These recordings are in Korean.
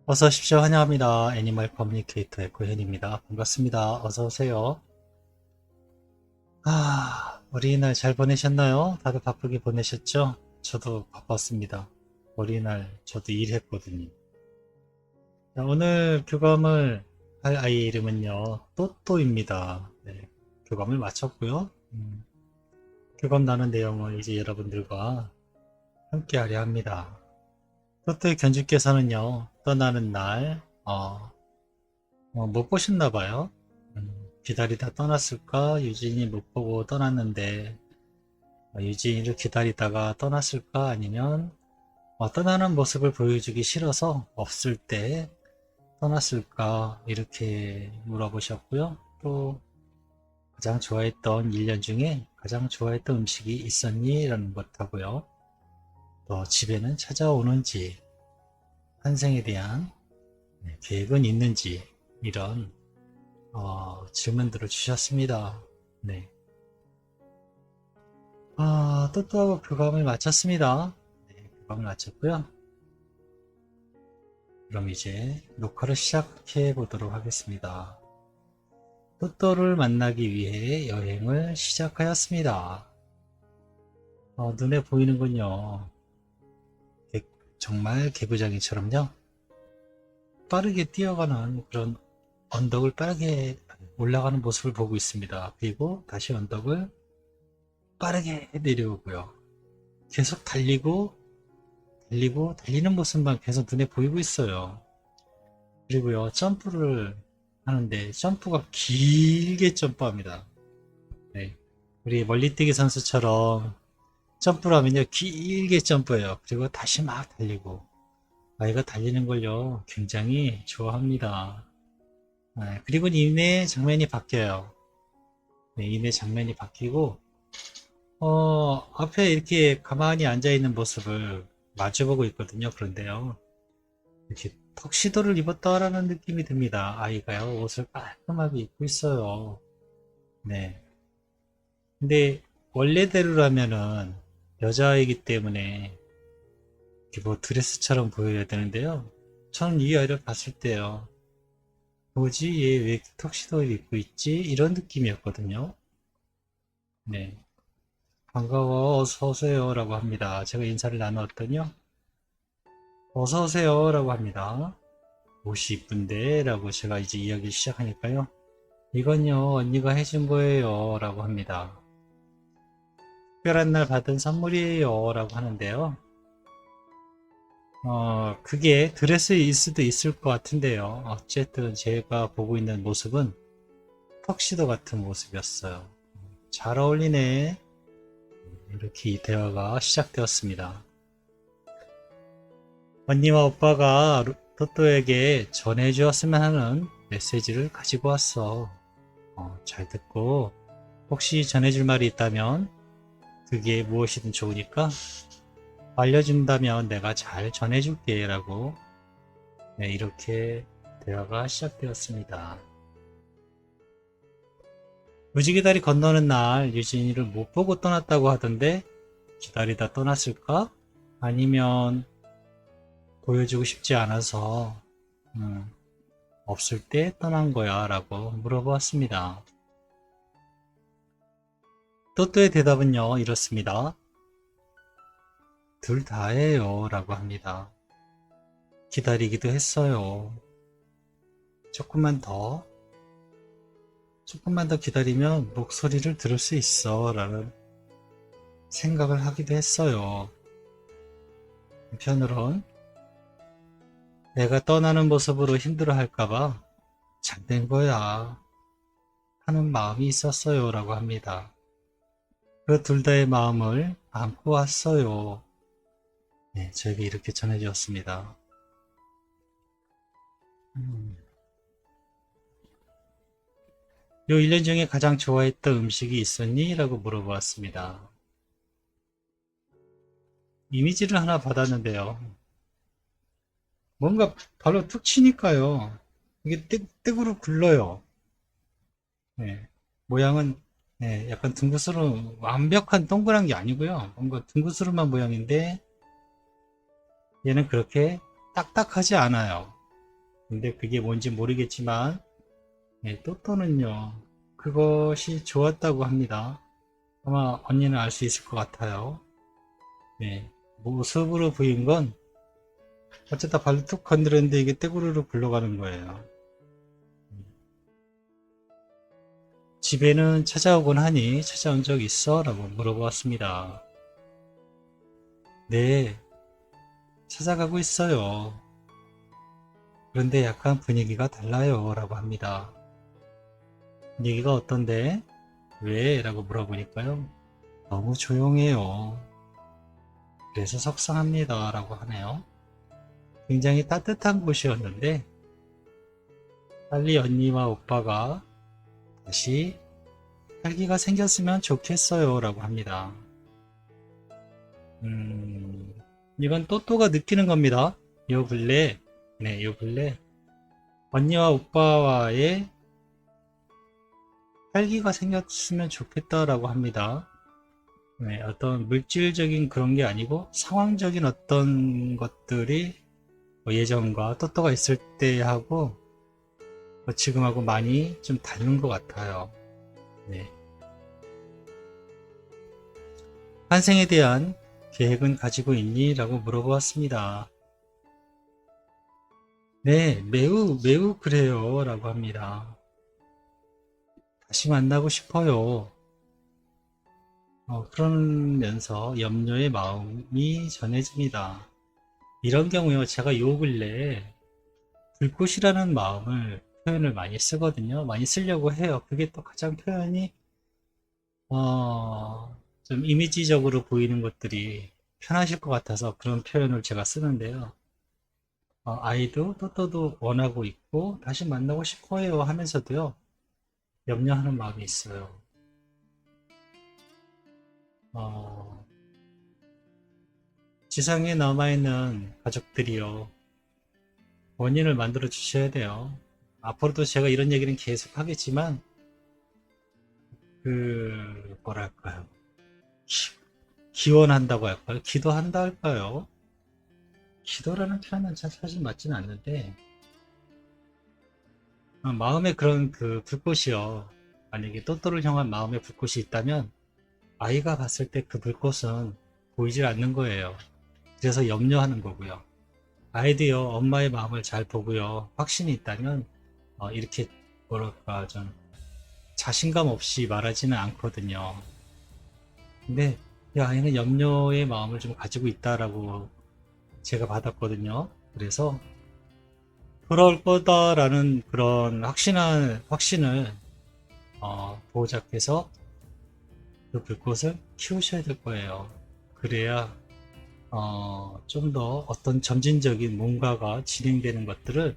어서 오십시오. 환영합니다. 애니멀 커뮤니케이터의 고현입니다. 반갑습니다. 어서 오세요. 어린이날 잘 보내셨나요? 다들 바쁘게 보내셨죠? 저도 바빴습니다. 어린이날 저도 일했거든요. 자, 오늘 교감을 할 아이 이름은요, 또또입니다. 네, 교감을 마쳤고요. 교감 나눈 내용을 이제 여러분들과 함께 하려 합니다. 또또의 견주께서는요, 떠나는 날, 못 보셨나봐요. 기다리다 떠났을까? 유진이 못 보고 떠났는데, 유진이를 기다리다가 떠났을까? 아니면, 떠나는 모습을 보여주기 싫어서 없을 때 떠났을까? 이렇게 물어보셨고요. 또, 가장 좋아했던 1년 중에 가장 좋아했던 음식이 있었니? 라는 것하고요. 또, 집에는 찾아오는지, 환생에 대한 계획은 있는지, 이런 질문들을 주셨습니다. 네. 또또 교감을 마쳤습니다. 네, 교감을 마쳤고요. 그럼 이제 녹화를 시작해 보도록 하겠습니다. 또또를 만나기 위해 여행을 시작하였습니다. 눈에 보이는군요. 정말 개구장이처럼요. 빠르게 뛰어가는 그런 언덕을 빠르게 올라가는 모습을 보고 있습니다. 그리고 다시 언덕을 빠르게 내려오고요. 계속 달리는 모습만 계속 눈에 보이고 있어요. 그리고요, 점프를 하는데 점프가 길게 점프합니다. 네. 우리 멀리뛰기 선수처럼 점프를 하면요, 길게 점프해요. 그리고 다시 막 달리고. 아이가 달리는 걸요, 굉장히 좋아합니다. 네. 그리고 이내 장면이 바뀌어요. 네, 이내 장면이 바뀌고, 앞에 이렇게 가만히 앉아있는 모습을 마주보고 있거든요. 그런데요, 이렇게 턱시도를 입었다라는 느낌이 듭니다. 아이가요, 옷을 깔끔하게 입고 있어요. 네. 근데, 원래대로라면은, 여자아이기 때문에, 이렇게 뭐 드레스처럼 보여야 되는데요. 저는 이 아이를 봤을 때요, 뭐지? 얘 왜 턱시도를 입고 있지? 이런 느낌이었거든요. 네. 반가워, 어서오세요. 라고 합니다. 제가 인사를 나누었더니요, 어서오세요. 라고 합니다. 옷이 이쁜데? 라고 제가 이제 이야기를 시작하니까요, 이건요, 언니가 해준 거예요. 라고 합니다. 특별한 날 받은 선물이에요. 라고 하는데요. 그게 드레스일 수도 있을 것 같은데요. 어쨌든 제가 보고 있는 모습은 턱시도 같은 모습이었어요. 잘 어울리네. 이렇게 이 대화가 시작되었습니다. 언니와 오빠가 토토에게 전해주었으면 하는 메시지를 가지고 왔어. 잘 듣고 혹시 전해줄 말이 있다면 그게 무엇이든 좋으니까 알려준다면 내가 잘 전해줄게 라고, 네, 이렇게 대화가 시작되었습니다. 무지개 다리 건너는 날 유진이를 못 보고 떠났다고 하던데 기다리다 떠났을까? 아니면 보여주고 싶지 않아서 없을 때 떠난 거야 라고 물어보았습니다. 또또의 대답은요, 이렇습니다. 둘 다예요 라고 합니다. 기다리기도 했어요. 조금만 더 기다리면 목소리를 들을 수 있어 라는 생각을 하기도 했어요. 한편으론 내가 떠나는 모습으로 힘들어 할까봐 잘된 거야 하는 마음이 있었어요 라고 합니다. 그 둘 다의 마음을 안고 왔어요. 네, 저에게 이렇게 전해주었습니다. 요 1년 중에 가장 좋아했던 음식이 있었니? 라고 물어보았습니다. 이미지를 하나 받았는데요. 뭔가 발로 툭 치니까요, 이게 뜨으로 굴러요. 네, 모양은, 네, 약간 둥그스러운, 완벽한 동그란 게 아니고요. 뭔가 둥그스름한 모양인데 얘는 그렇게 딱딱하지 않아요. 근데 그게 뭔지 모르겠지만, 네, 또또는요, 그것이 좋았다고 합니다. 아마 언니는 알 수 있을 것 같아요. 네, 모습으로 보인 건 어쩌다 발로 툭 건드렸는데 이게 떼구르르 굴러가는 거예요. 집에는 찾아오곤 하니 찾아온 적 있어? 라고 물어보았습니다. 네, 찾아가고 있어요. 그런데 약간 분위기가 달라요. 라고 합니다. 분위기가 어떤데? 왜? 라고 물어보니까요. 너무 조용해요. 그래서 속상합니다. 라고 하네요. 굉장히 따뜻한 곳이었는데, 빨리 언니와 오빠가 다시 활기가 생겼으면 좋겠어요. 라고 합니다. 이건 또또가 느끼는 겁니다. 요 근래, 네, 요 근래, 언니와 오빠와의 활기가 생겼으면 좋겠다라고 합니다. 네, 어떤 물질적인 그런 게 아니고 상황적인 어떤 것들이 뭐 예전과 또또가 있을 때하고 뭐 지금하고 많이 좀 다른 것 같아요. 네. 환생에 대한 계획은 가지고 있니? 라고 물어보았습니다. 네, 매우 그래요. 라고 합니다. 다시 만나고 싶어요. 그러면서 염려의 마음이 전해집니다. 이런 경우에 제가 요 근래 불꽃이라는 마음을 표현을 많이 쓰거든요. 많이 쓰려고 해요. 그게 또 가장 표현이 좀 이미지적으로 보이는 것들이 편하실 것 같아서 그런 표현을 제가 쓰는데요. 아이도 또또도 원하고 있고 다시 만나고 싶어요 하면서도요. 염려하는 마음이 있어요. 어, 지상에 남아있는 가족들이요. 원인을 만들어 주셔야 돼요. 앞으로도 제가 이런 얘기는 계속 하겠지만, 뭐랄까요. 기원한다고 할까요? 기도한다 할까요? 기도라는 표현은 사실 맞지는 않는데, 마음에 그런 그 불꽃이요. 만약에 또또를 향한 마음의 불꽃이 있다면, 아이가 봤을 때 그 불꽃은 보이질 않는 거예요. 그래서 염려하는 거고요. 아이도요, 엄마의 마음을 잘 보고요, 확신이 있다면, 이렇게, 뭐랄까, 좀, 자신감 없이 말하지는 않거든요. 근데, 이 아이는 염려의 마음을 좀 가지고 있다라고 제가 받았거든요. 그래서, 돌아올 거다라는 그런 확신을, 보호자께서 그 불꽃을 키우셔야 될 거예요. 그래야, 좀 더 어떤 점진적인 뭔가가 진행되는 것들을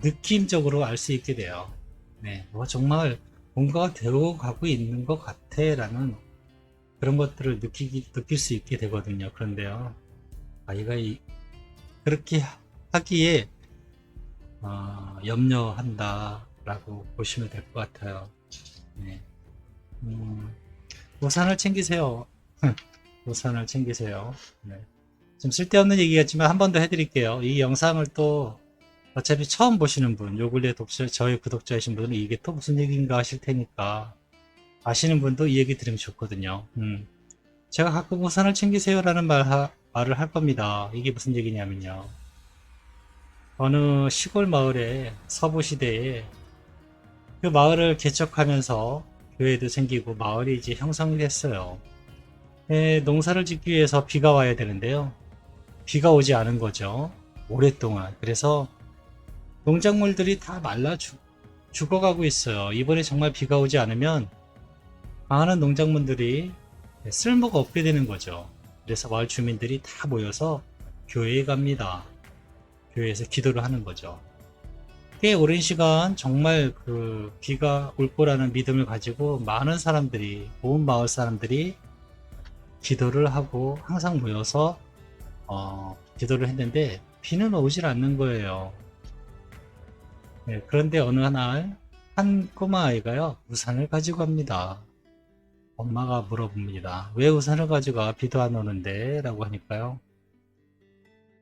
느낌적으로 알 수 있게 돼요. 네, 정말 뭔가가 되어 가고 있는 것 같아 라는 그런 것들을 느낄 수 있게 되거든요. 그런데요, 아이가 그렇게 하기에 염려한다 라고 보시면 될 것 같아요. 네. 음, 우산을 챙기세요. 우산을 챙기세요. 네. 좀 쓸데없는 얘기겠지만 한 번 더 해드릴게요. 이 영상을 또 어차피 처음 보시는 분, 요 근래 저희 구독자이신 분은 이게 또 무슨 얘기인가 하실 테니까 아시는 분도 이 얘기 들으면 좋거든요. 제가 가끔 우산을 챙기세요라는 말을 할 겁니다. 이게 무슨 얘기냐면요. 어느 시골 마을에 서부 시대에 그 마을을 개척하면서 교회도 생기고 마을이 이제 형성이 됐어요. 농사를 짓기 위해서 비가 와야 되는데요. 비가 오지 않은 거죠. 오랫동안. 그래서 농작물들이 다 죽어가고 있어요. 이번에 정말 비가 오지 않으면 많은 농작물들이 쓸모가 없게 되는 거죠. 그래서 마을 주민들이 다 모여서 교회에 갑니다. 교회에서 기도를 하는 거죠. 꽤 오랜 시간 정말 그 비가 올 거라는 믿음을 가지고 많은 사람들이, 온 마을 사람들이 기도를 하고 항상 모여서 기도를 했는데 비는 오질 않는 거예요. 네, 그런데 어느 날 한 꼬마 아이가요, 우산을 가지고 갑니다. 엄마가 물어봅니다. 왜 우산을 가져가? 비도 안 오는데? 라고 하니까요.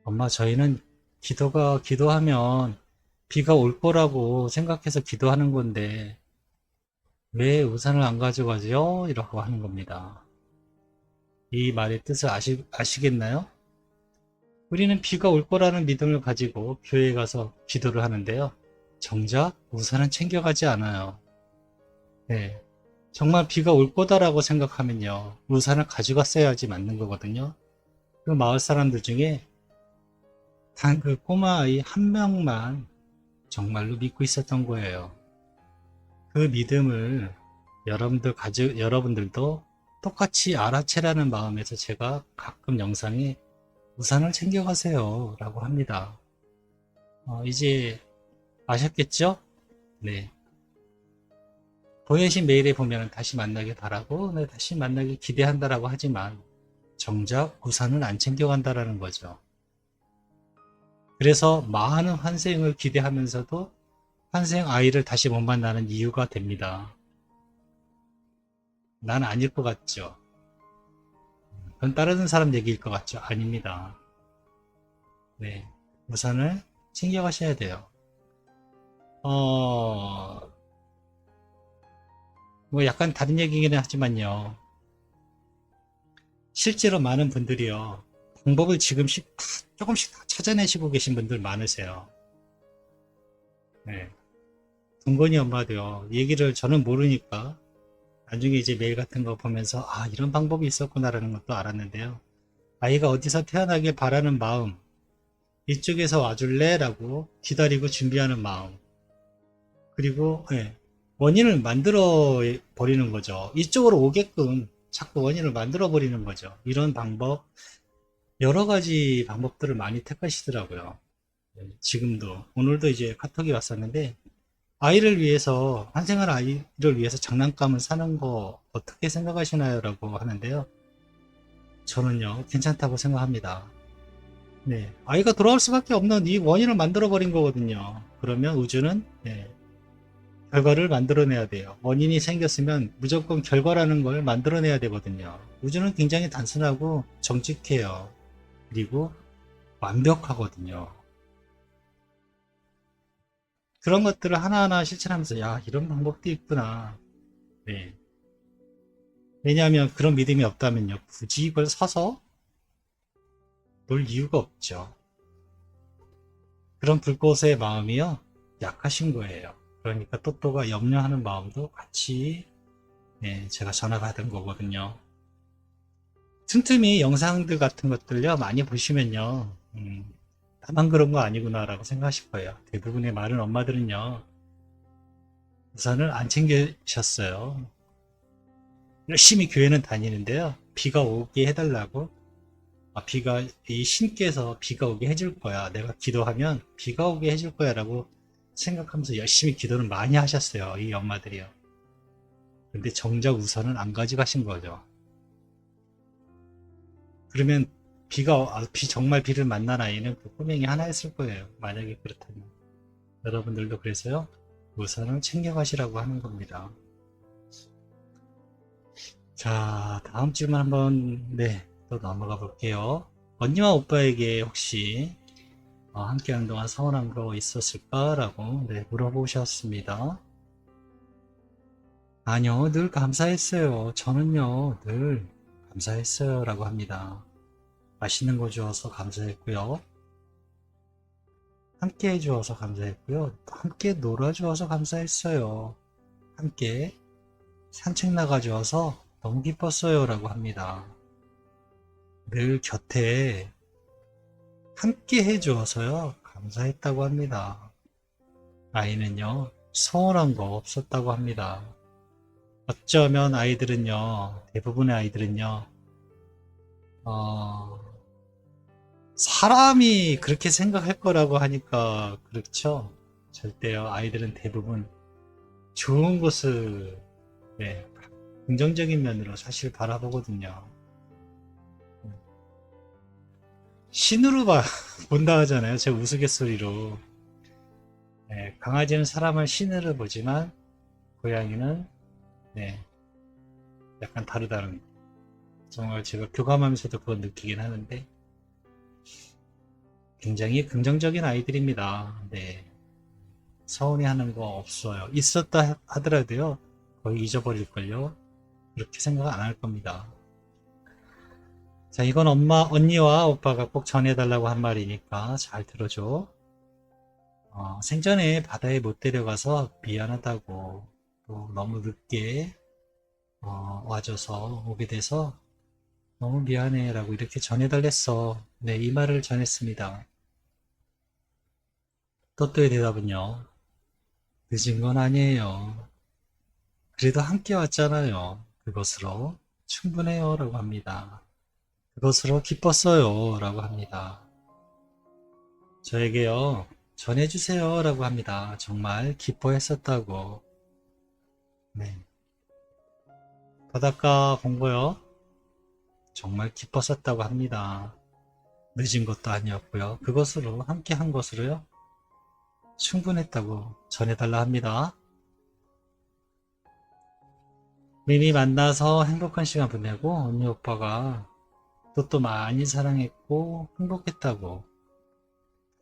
엄마, 저희는 기도하면 비가 올 거라고 생각해서 기도하는 건데 왜 우산을 안 가져가죠? 이라고 하는 겁니다. 이 말의 뜻을 아시겠나요? 우리는 비가 올 거라는 믿음을 가지고 교회에 가서 기도를 하는데요. 정작 우산은 챙겨가지 않아요. 네. 정말 비가 올 거다라고 생각하면요. 우산을 가져갔어야지 맞는 거거든요. 그 마을 사람들 중에 단 그 꼬마아이 한 명만 정말로 믿고 있었던 거예요. 그 믿음을 여러분들도 똑같이 알아채라는 마음에서 제가 가끔 영상에 우산을 챙겨가세요 라고 합니다. 이제 아셨겠죠? 네. 보내신 메일에 보면 다시 만나길 바라고, 네, 다시 만나길 기대한다라고 하지만 정작 우산을 안 챙겨간다라는 거죠. 그래서 많은 환생을 기대하면서도 환생 아이를 다시 못 만나는 이유가 됩니다. 난 아닐 것 같죠? 그건 다른 사람 얘기일 것 같죠? 아닙니다. 네. 우산을 챙겨가셔야 돼요. 뭐 약간 다른 얘기긴 하지만요. 실제로 많은 분들이요. 방법을 지금씩 조금씩 다 찾아내시고 계신 분들 많으세요. 네. 동건이 엄마도요. 얘기를 저는 모르니까 나중에 이제 메일 같은 거 보면서 아, 이런 방법이 있었구나라는 것도 알았는데요. 아이가 어디서 태어나길 바라는 마음, 이쪽에서 와줄래? 라고 기다리고 준비하는 마음, 그리고 원인을 만들어 버리는 거죠. 이쪽으로 오게끔 자꾸 원인을 만들어 버리는 거죠. 이런 방법, 여러 가지 방법들을 많이 택하시더라고요. 지금도 오늘도 이제 카톡이 왔었는데 아이를 위해서 환생할 아이를 위해서 장난감을 사는 거 어떻게 생각하시나요? 라고 하는데요. 저는요 괜찮다고 생각합니다. 네, 아이가 돌아올 수밖에 없는 이 원인을 만들어 버린 거거든요. 그러면 우주는 결과를 만들어내야 돼요. 원인이 생겼으면 무조건 결과라는 걸 만들어내야 되거든요. 우주는 굉장히 단순하고 정직해요. 그리고 완벽하거든요. 그런 것들을 하나하나 실천하면서 야, 이런 방법도 있구나. 네. 왜냐하면 그런 믿음이 없다면요. 굳이 이걸 사서 놀 이유가 없죠. 그런 불꽃의 마음이요. 약하신 거예요. 그러니까 또또가 염려하는 마음도 같이 제가 전화받은 거거든요. 틈틈이 영상들 같은 것들요 많이 보시면요 나만 그런 거 아니구나 라고 생각하실 거예요. 대부분의 많은 엄마들은요 우산을 안 챙기셨어요. 열심히 교회는 다니는데요 비가 오게 해달라고 비가 이 신께서 비가 오게 해줄 거야, 내가 기도하면 비가 오게 해줄 거야 라고 생각하면서 열심히 기도를 많이 하셨어요, 이 엄마들이요. 근데 정작 우산은 안 가져가신 거죠. 그러면 정말 비를 만난 아이는 그 꼬맹이 하나였을 거예요. 만약에 그렇다면. 여러분들도 그래서요, 우선을 챙겨가시라고 하는 겁니다. 자, 다음 질문 한번, 또 넘어가 볼게요. 언니와 오빠에게 혹시 함께하는 동안 서운한 거 있었을까라고 물어보셨습니다. 아니요, 늘 감사했어요. 저는요, 늘 감사했어요. 라고 합니다. 맛있는 거 주어서 감사했고요. 함께 해주어서 감사했고요. 함께 놀아주어서 감사했어요. 함께 산책 나가주어서 너무 기뻤어요. 라고 합니다. 늘 곁에 함께 해주어서요. 감사했다고 합니다. 아이는요, 서운한 거 없었다고 합니다. 어쩌면 아이들은요, 대부분의 아이들은요, 사람이 그렇게 생각할 거라고 하니까 그렇죠. 절대요. 아이들은 대부분 좋은 것을 긍정적인 면으로 사실 바라보거든요. 신으로 본다 하잖아요. 제 우스갯소리로. 강아지는 사람을 신으로 보지만 고양이는 약간 다르다는, 정말 제가 교감하면서도 그걸 느끼긴 하는데 굉장히 긍정적인 아이들입니다. 네. 서운해하는 거 없어요. 있었다 하더라도요, 거의 잊어버릴걸요. 그렇게 생각 안 할 겁니다. 자, 이건 언니와 오빠가 꼭 전해달라고 한 말이니까 잘 들어줘. 생전에 바다에 못 데려가서 미안하다고, 또 너무 늦게 와줘서 오게 돼서 너무 미안해 라고 이렇게 전해달랬어. 네, 이 말을 전했습니다. 또또의 대답은요, 늦은 건 아니에요. 그래도 함께 왔잖아요. 그것으로 충분해요 라고 합니다. 그것으로 기뻤어요 라고 합니다. 저에게요, 전해주세요 라고 합니다. 정말 기뻐했었다고. 네. 바닷가 본 거요. 정말 기뻤었다고 합니다. 늦은 것도 아니었고요. 그것으로 함께 한 것으로요. 충분했다고 전해달라 합니다. 미리 만나서 행복한 시간 보내고 언니 오빠가 또 많이 사랑했고 행복했다고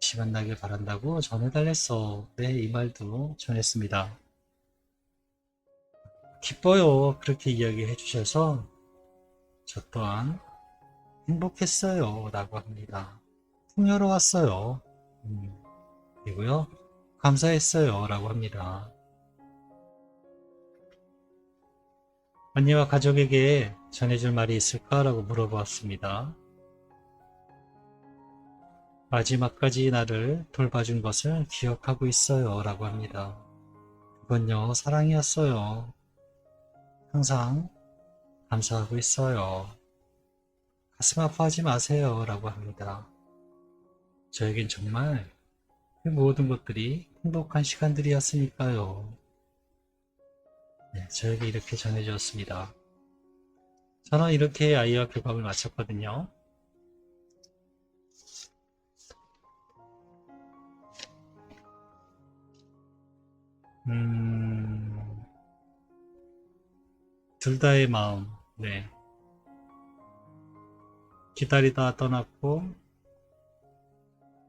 다시 만나길 바란다고 전해달랬어. 네, 이 말도 전했습니다. 기뻐요. 그렇게 이야기해 주셔서 저 또한 행복했어요. 라고 합니다. 풍요로웠어요. 그리고요. 감사했어요. 라고 합니다. 언니와 가족에게 전해줄 말이 있을까? 라고 물어보았습니다. 마지막까지 나를 돌봐준 것을 기억하고 있어요. 라고 합니다. 그건요, 사랑이었어요. 항상 감사하고 있어요. 가슴 아파하지 마세요. 라고 합니다. 저에겐 정말 그 모든 것들이 행복한 시간들이었으니까요. 네, 저에게 이렇게 전해주었습니다. 저는 이렇게 아이와 교감을 마쳤거든요. 둘 다의 마음, 네. 기다리다 떠났고,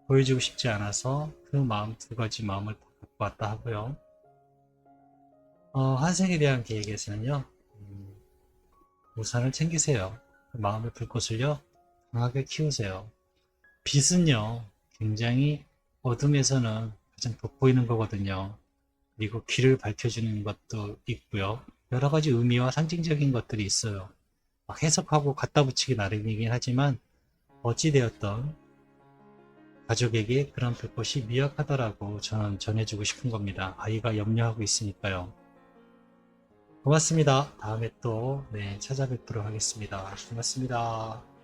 보여주고 싶지 않아서 그 마음, 두 가지 마음을 다 갖고 왔다 하고요. 환생에 대한 계획에서는요, 우산을 챙기세요. 그 마음의 불꽃을요, 강하게 키우세요. 빛은요, 굉장히 어둠에서는 가장 돋보이는 거거든요. 그리고 길을 밝혀주는 것도 있고요. 여러 가지 의미와 상징적인 것들이 있어요. 막 해석하고 갖다 붙이기 나름이긴 하지만 어찌되었던 가족에게 그런 불꽃이 미약하다라고 저는 전해주고 싶은 겁니다. 아이가 염려하고 있으니까요. 고맙습니다. 다음에 또 찾아뵙도록 하겠습니다. 고맙습니다.